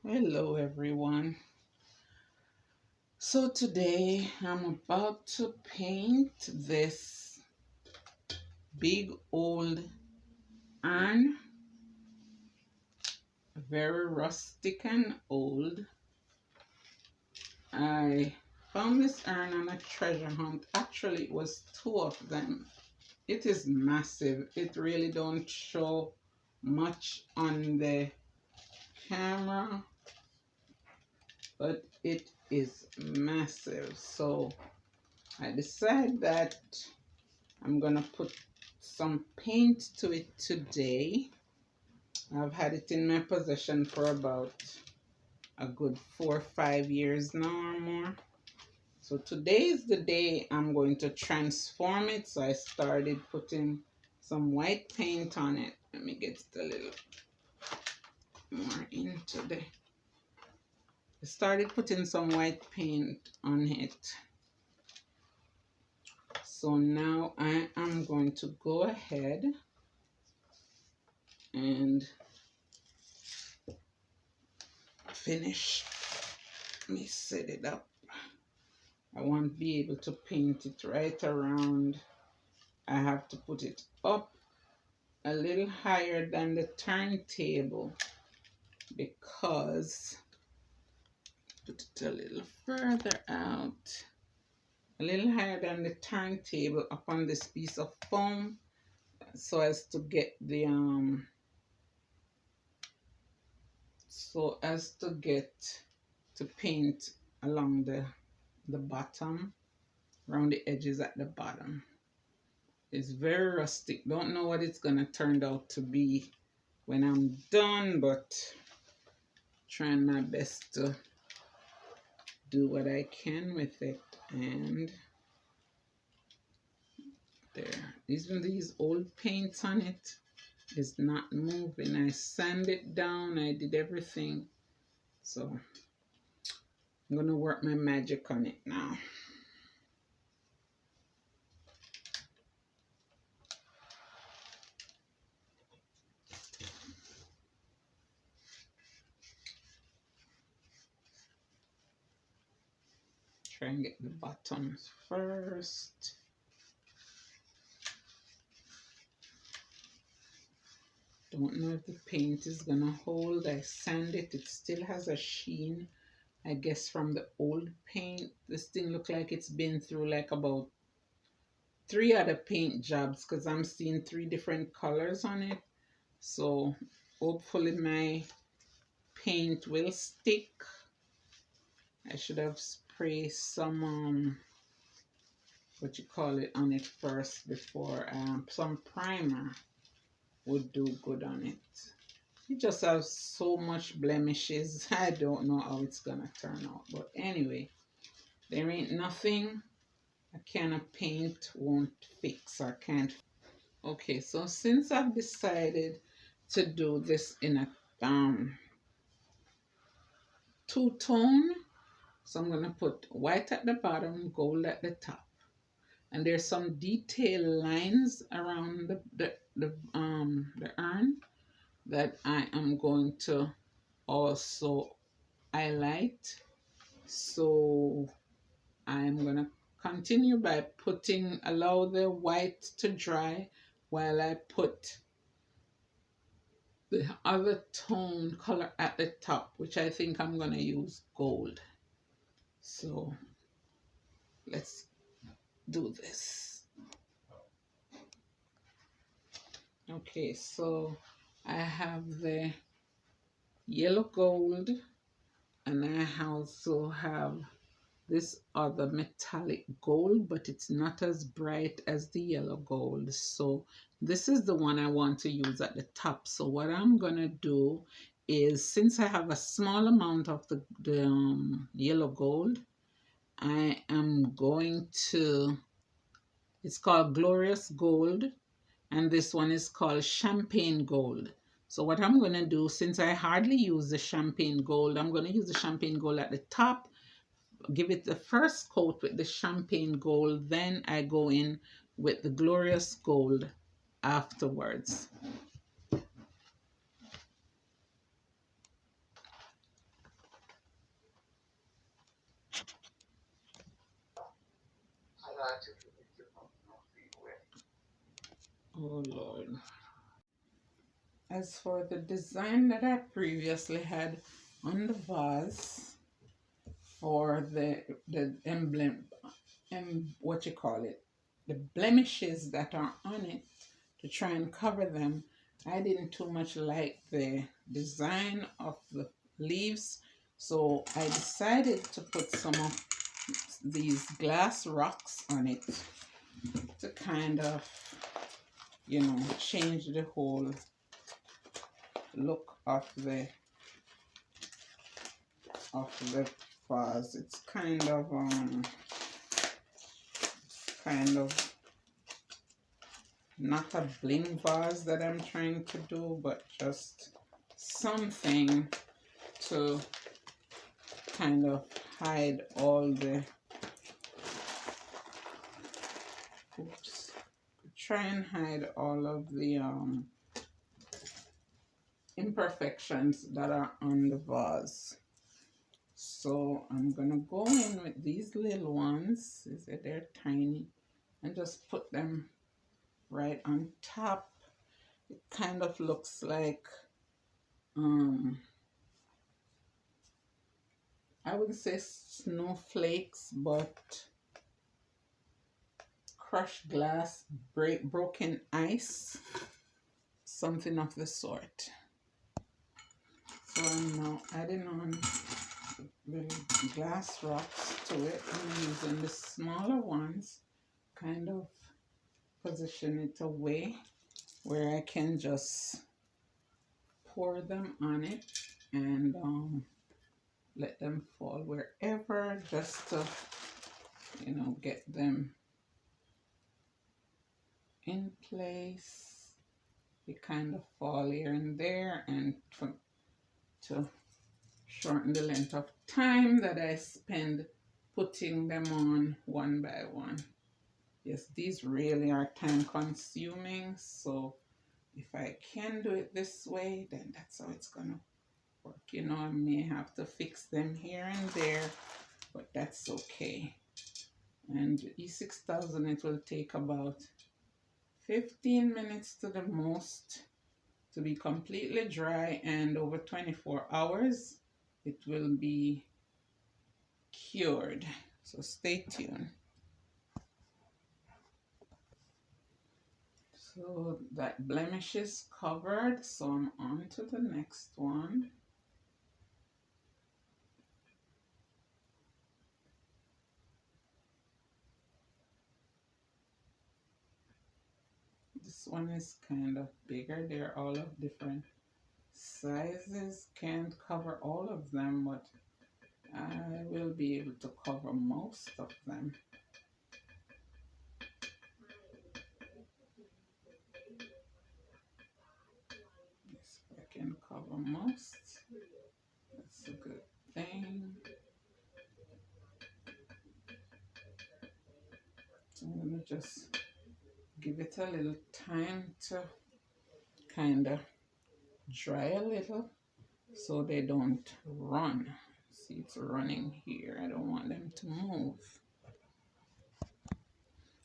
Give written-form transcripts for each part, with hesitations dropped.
Hello everyone. So today I'm about to paint this big old urn, very rustic and old. I found this urn on a treasure hunt. Actually, it was two of them. It is massive. It really don't show much on the camera, but it is massive. So I decided that I'm gonna put some paint to it today. I've had it in my possession for about a good 4 or 5 years now or more. So today is the day I'm going to transform it. So I started putting some white paint on it. Let me get it a little more into the. I started putting some white paint on it. So now I am going to go ahead and finish. Let me set it up. I won't be able to paint it right around. I have to put it up a little higher than the turntable because put it a little further out, a little higher than the turntable up on this piece of foam so as to get the to paint along the bottom, around the edges at the bottom. It's very rustic. Don't know what it's gonna turn out to be when I'm done, but trying my best to do what I can with it. And there, even these old paints on it is not moving. I sand it down, I did everything. So I'm gonna work my magic on it now. Try and get the bottoms first. Don't know if the paint is gonna hold. I sand it, it still has a sheen, I guess, from the old paint. This thing look like it's been through like about 3 other paint jobs because I'm seeing 3 different colors on it. So hopefully my paint will stick. I should have sprayed some what you call it on it first before some primer would do good on it. It just has so much blemishes. I don't know how it's gonna turn out, but anyway, there ain't nothing a can of paint won't fix or can't. Okay, so since I've decided to do this in a two-tone, so I'm gonna put white at the bottom, gold at the top, and there's some detail lines around the urn that I am going to also highlight. So I'm gonna continue by allow the white to dry while I put the other tone color at the top, which I think I'm gonna use gold. So let's do this. Okay, so I have the yellow gold and I also have this other metallic gold, but it's not as bright as the yellow gold. So this is the one I want to use at the top. So what I'm gonna do is, since I have a small amount of the yellow gold, I am going to, it's called Glorious Gold, and this one is called Champagne Gold. So what I'm going to do, since I hardly use the champagne gold, I'm going to use the champagne gold at the top, give it the first coat with the champagne gold, then I go in with the glorious gold afterwards. Oh Lord. As for the design that I previously had on the vase for the emblem, what you call it, the blemishes that are on it, to try and cover them, I didn't too much like the design of the leaves, so I decided to put some of these glass rocks on it to kind of, change the whole look of the vase. It's kind of not a bling vase that I'm trying to do, but just something to kind of hide all the try and hide all of the imperfections that are on the vase. So I'm gonna go in with these little ones, they're tiny, and just put them right on top. It kind of looks like I would say snowflakes, but crushed glass, broken ice, something of the sort. So I'm now adding on little glass rocks to it. I'm using the smaller ones, kind of position it away where I can just pour them on it and let them fall wherever, just to get them in place. They kind of fall here and there, and to shorten the length of time that I spend putting them on one by one. Yes, these really are time consuming, so if I can do it this way, then that's how it's gonna work. I may have to fix them here and there, but that's okay. And E6000, it will take about 15 minutes to the most to be completely dry, and over 24 hours it will be cured. So stay tuned. So that blemish is covered, so I'm on to the next one. This one is kind of bigger. They're all of different sizes. Can't cover all of them, but I will be able to cover most of them. Yes, I can cover most. That's a good thing. So I'm going to just give it a little time to kind of dry a little so they don't run. See, it's running here. I don't want them to move.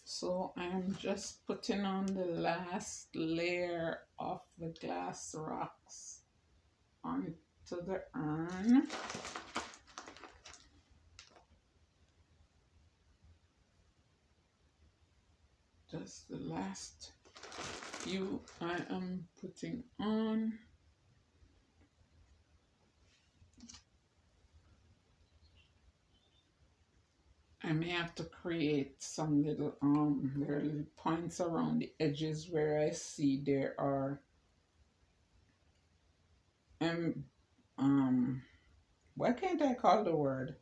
So I'm just putting on the last layer of the glass rocks onto the urn. Just the last few I am putting on. I may have to create some little there are little points around the edges where I see there are what can't I call the word?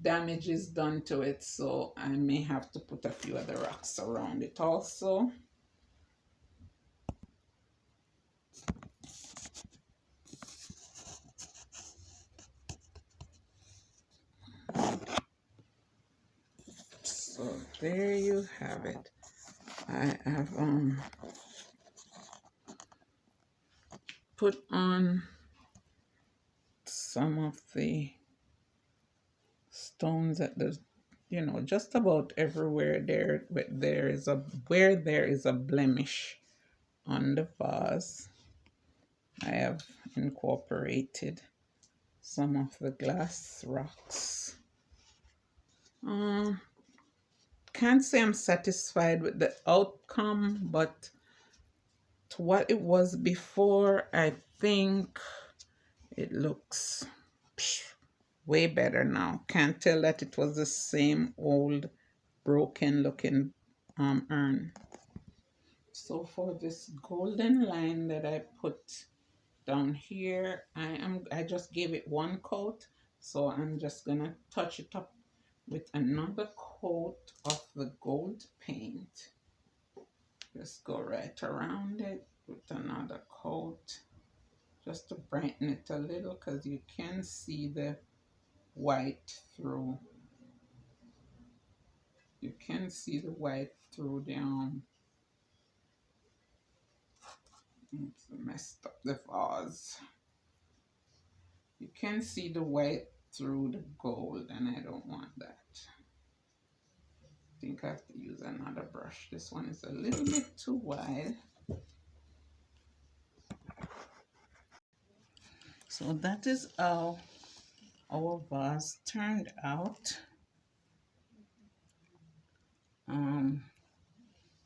Damage is done to it, so I may have to put a few other rocks around it also. So there you have it. I have put on some of the stones at the, just about everywhere where there is a blemish on the vase. I have incorporated some of the glass rocks. Can't say I'm satisfied with the outcome, but to what it was before, I think it looks way better now. Can't tell that it was the same old broken looking urn. So for this golden line that I put down here, I just gave it one coat, so I'm just gonna touch it up with another coat of the gold paint. Just go right around it with another coat, just to brighten it a little, because you can see the white through. You can see the white through the it's messed up the vase. You can see the white through the gold, and I don't want that. I think I have to use another brush. This one is a little bit too wide. So that is how our vase turned out.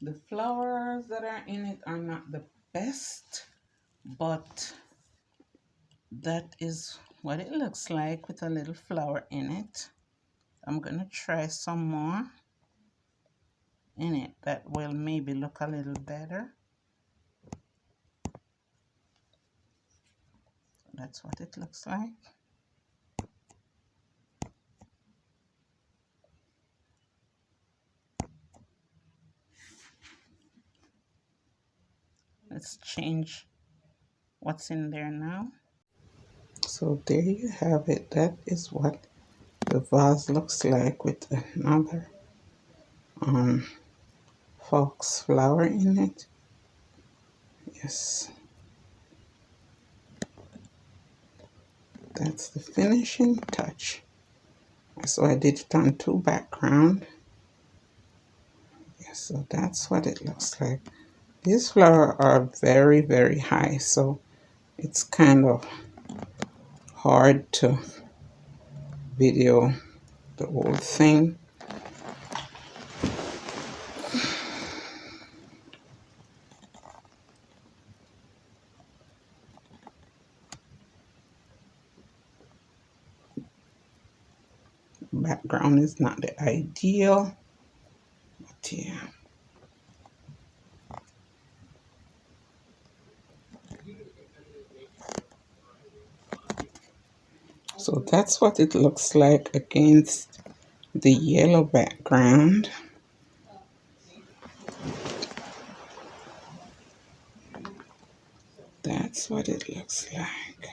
The flowers that are in it are not the best, but that is what it looks like with a little flower in it. I'm gonna try some more in it that will maybe look a little better. That's what it looks like. Let's change what's in there now. So there you have it. That is what the vase looks like with another fox flower in it. Yes, that's the finishing touch. So I did it on two background. Yes, so that's what it looks like. These flowers are very, very high, so it's kind of hard to video the whole thing. Background is not the ideal, but yeah. So that's what it looks like against the yellow background. That's what it looks like.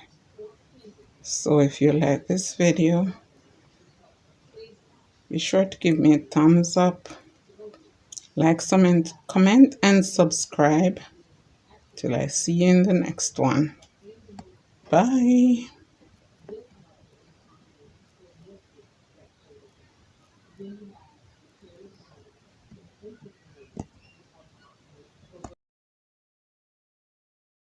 So if you like this video, be sure to give me a thumbs up, like, comment, and subscribe. Till I see you in the next one. Bye.